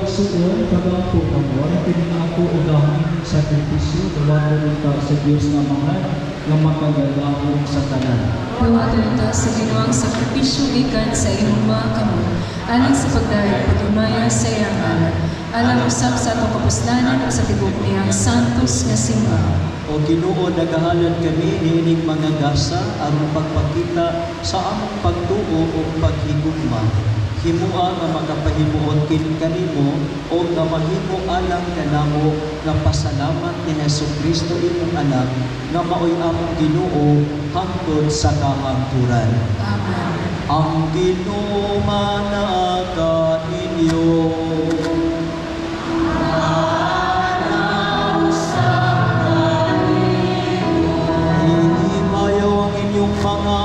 pagsuon kagampo namon kini ako ugahon sakripisyo duwadto ta sa Dios nga mahal nga makagalangong sa tanan. Duwadto ta sa Ginoong sakripisyo gikan sa imong mga kamot alang sa pagdahig paghimaya sa iyang ngalan. Alang usab sa atong kapuslanan sa tibok niyang santos nga simba. O Ginoo, nagahalad kami niining mga gasa aron pagpakita sa among pagtuo o paghigugma. Himua nga makapahimuon kini kanimo o nga mahimo alang kanamo nga pasalamat ni Hesukristo imong anak nga maoy among Ginoo hangtod sa kahangturan. Amen. Ang Ginoo manaka ninyo. Himayaw ang inyong mga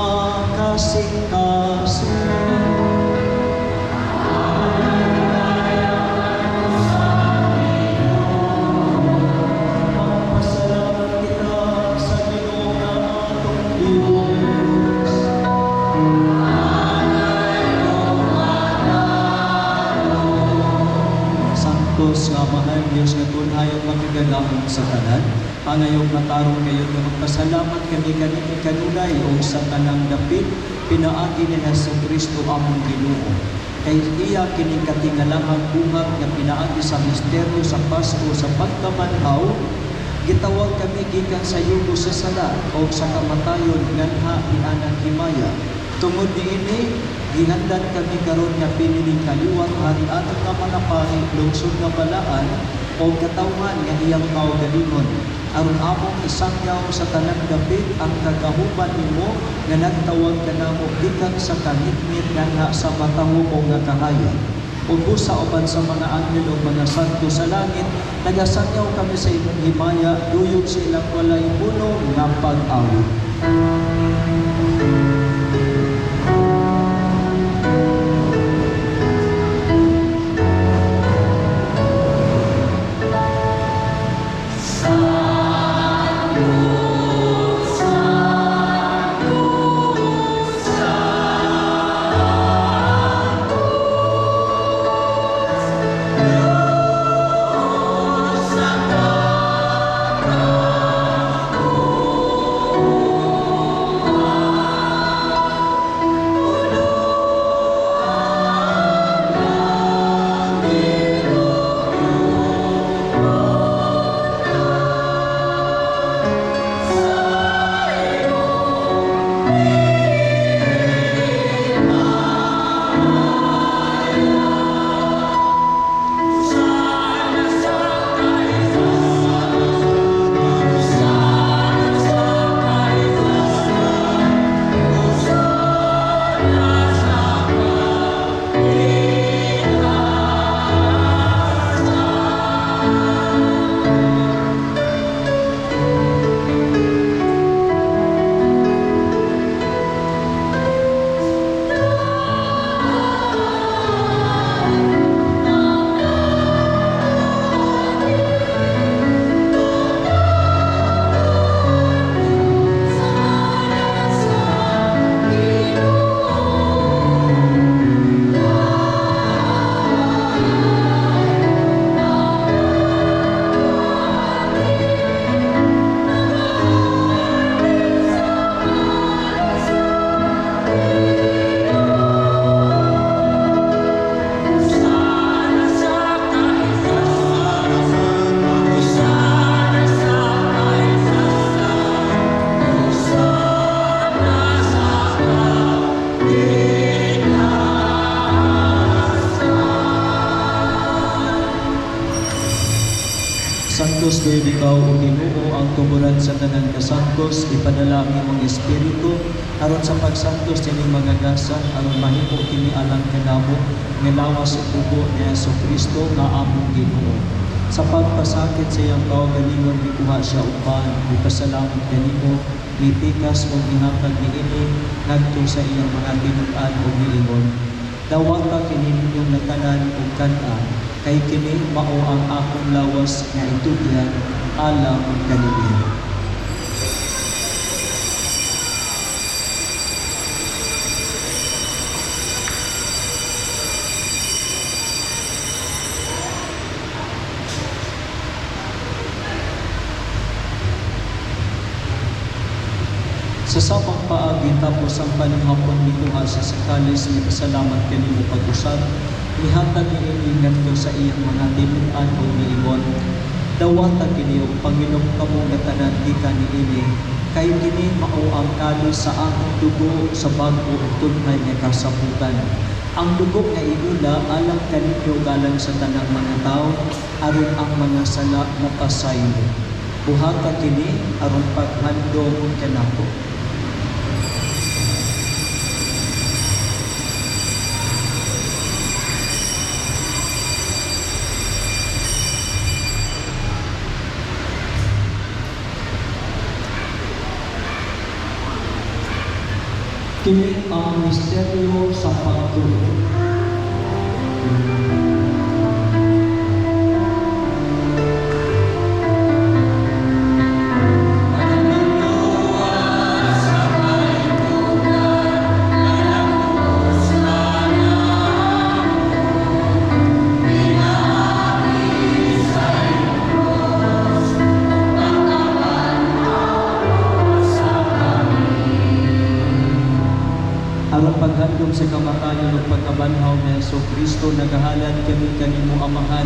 kasing-kasing. Santos nga mahal Diyos nga tunayong makagalangong sa tanan, hangayong natarong kayo nga magpasalamat kami kanunay o sa tanang dapit pinaagi ni Hesukristo among Ginoo. Kay iya kining katingalahang buhat nga pinaagi sa misteryo sa Pasko sa pagkamanhaw, gitawag kami gikan sa yugo sa sala o sa kamatayon nganha ni Anang Himaya. Tungod niini, gihandan kami karon nga piniling kaliwat harian nga manapari lungsod nga balaan o katawhan nga iyang kaugalingon. Aron among isangyaw sa tanang dapit ang kagahuban nimo nga nagtawag kanamo gikan sa kanitnit nga sa matawo o nga kahaya. Ug busa uban sa mga anghel o mga santo sa langit, nagasangyaw kami sa imong himaya, duyog sa ilang walay puno nga pag-awit. Santos kayo ikaw o Ginoo ang tuburan sa tanan ka santos, ipadala ang imong espiritu aron sa pagsantos nining mga gasan aron mahimo kini alang kanamo nga lawas sa dugo ni Hesukristo nga among Ginoo. Sa pagpasakit sa iyang kaugalingon gikuha siya uban, ipasalamat kanimo, ipikas o gihatag niini ngadto sa iyang mga tinud-an o giingon. Dawata kini ninyong natanan ug kan-a, kay kini mao ang akong lawas nga itudyan alang kanimo. Kasamang paagi tapos ang pananghapon nito sa sakalis ni pasalamat kanimo pag-usab. Nihatag ni ini ngadto sa iyang mga tinuan o niingon. Dawatan kini og Panginoon kamo nga tanan gikan niini. Kay kini mao ang kalis sa akong dugo sa bag-o ug tunay nga kasaputan. Ang dugo nga iula alang kaninyo galang sa tanang mga tao aron ang mga sala mapasaylo. Buhata kini aron paghandom kanako. Kini ang misteryo sa pagtuo. Aron paghandom sa kamatayon ug pagkabanhaw ni Kristo nagahalad kami kanimo amahan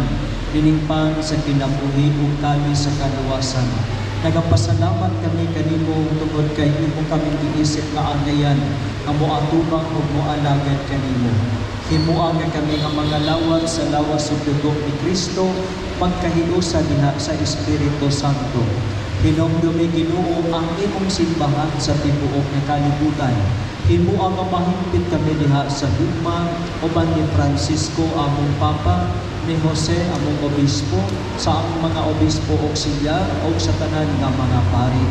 dining pang sa kinabuhi ug kami sa kaluwasan. Nagapasalamat kami kanimo tungod kay imo kami giisip nga angayan nga moatubang ug moalagad kanimo. Himuang nga kami ang mga lawat sa lawas ug dugo ni Kristo magkahiusa diha sa Espiritu Santo. Hinumdumi Ginoo ang imong simbahan sa tibuok nga kalibutan. Imo ang mahimpit kami diha sa higma uban ni Francisco among Papa, ni Jose among obispo, sa among mga obispo auxiliar o sa tanan nga mga pari.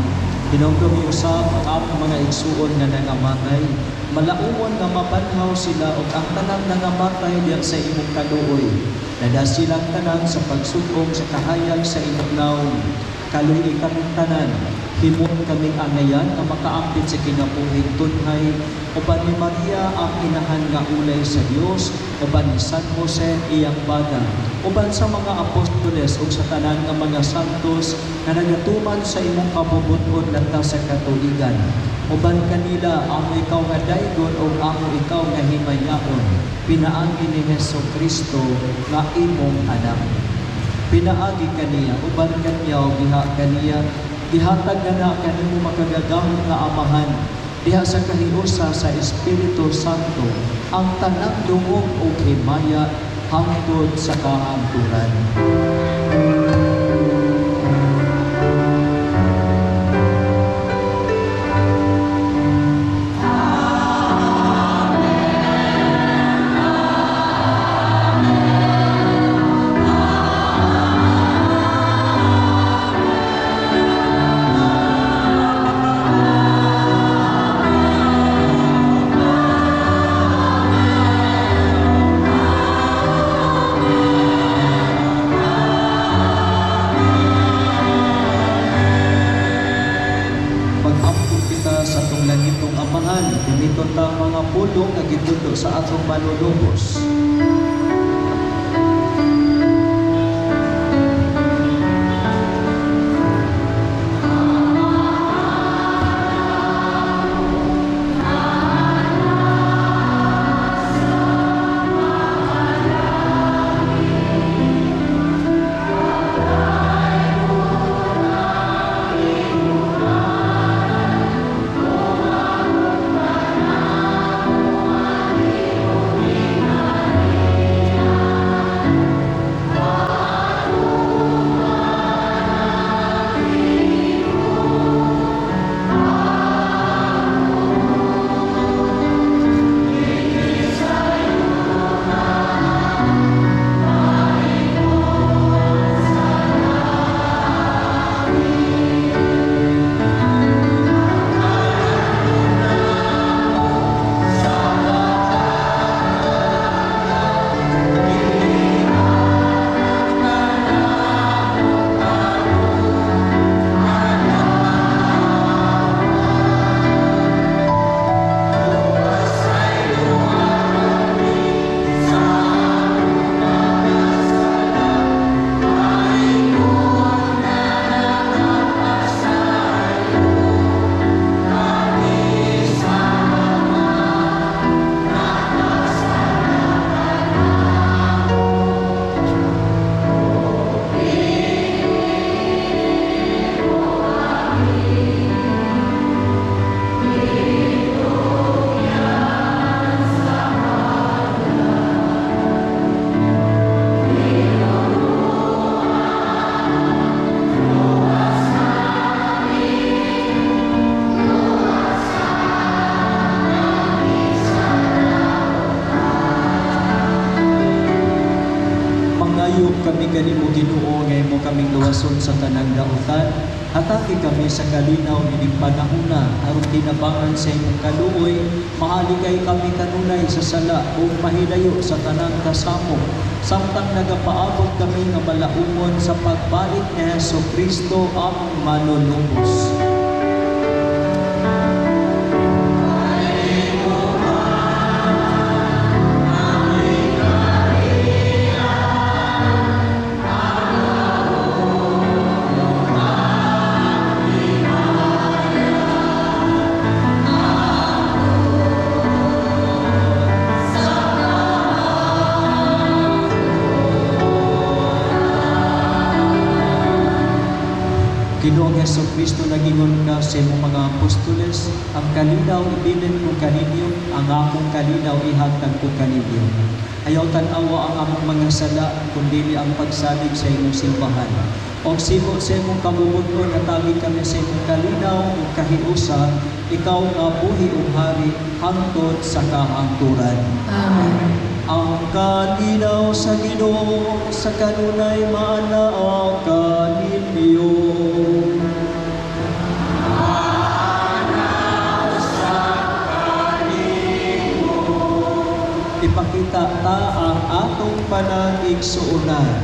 Hinumdumi usab ang among mga igsuon nga nangamatay. Malaumon nga mabanhaw sila o ang tanan nangamatay diyan sa imong kaluoy. Nadasilang tanan sa pagsugong sa kahayag sa imong naong. Kaluoy kaming tanan. Himon kaming angayan na makaampit sa kinabuhing tunhay, uban ni Maria ang inahan nga ulay sa Dios, uban ni San Jose iyang bada, uban sa mga apostoles ug sa tanan nga mga santos nga nagatuman sa imong kabubuton ngadto sa katuigan. Uban kanila amo ikaw nga daygon ug amo ikaw nga himayaon, pinaagi ni Jesucristo nga imong anak. Pinaagi kaniya, uban kanyaw biha kaniya, ihatag na kanimo makagagamit nga amahan diha sa kahiusa sa Espiritu Santo ang tanang dungog o himaya hangtod sa kahangturan. Diniton ta mga pulong nga gitundo sa atong manulubos. kaming luwason sa tanang dautan. Hatagi kami sa kalinaw ining panahuna aron tinabangan sa imong kaluoy. Mahaligay kami kanunay sa sala o mahilayo sa tanang kasamo. Samtang nagapaabot kami nga malaumon sa pagbalik ni Jesucristo among manunubos. Ginoong Jesucristo nagingon ka sa imong mga apostoles, ang kalinaw ibilin ko kaninyo, ang akong kalinaw ihatag ko kaninyo. Ayaw tan-awa ang among mga sala, kundi ang pagsalig sa imong simbahan. O simo sa imong kabubuton na tagi kami sa imong kalinaw o kahiusa, ikaw nga buhi o hari, hangtod sa kahangturan. Amen. Ang kalinaw sa Ginoo sa kanunay maanaa kaninyo. Ipakita ta ang atong panagigsuonan.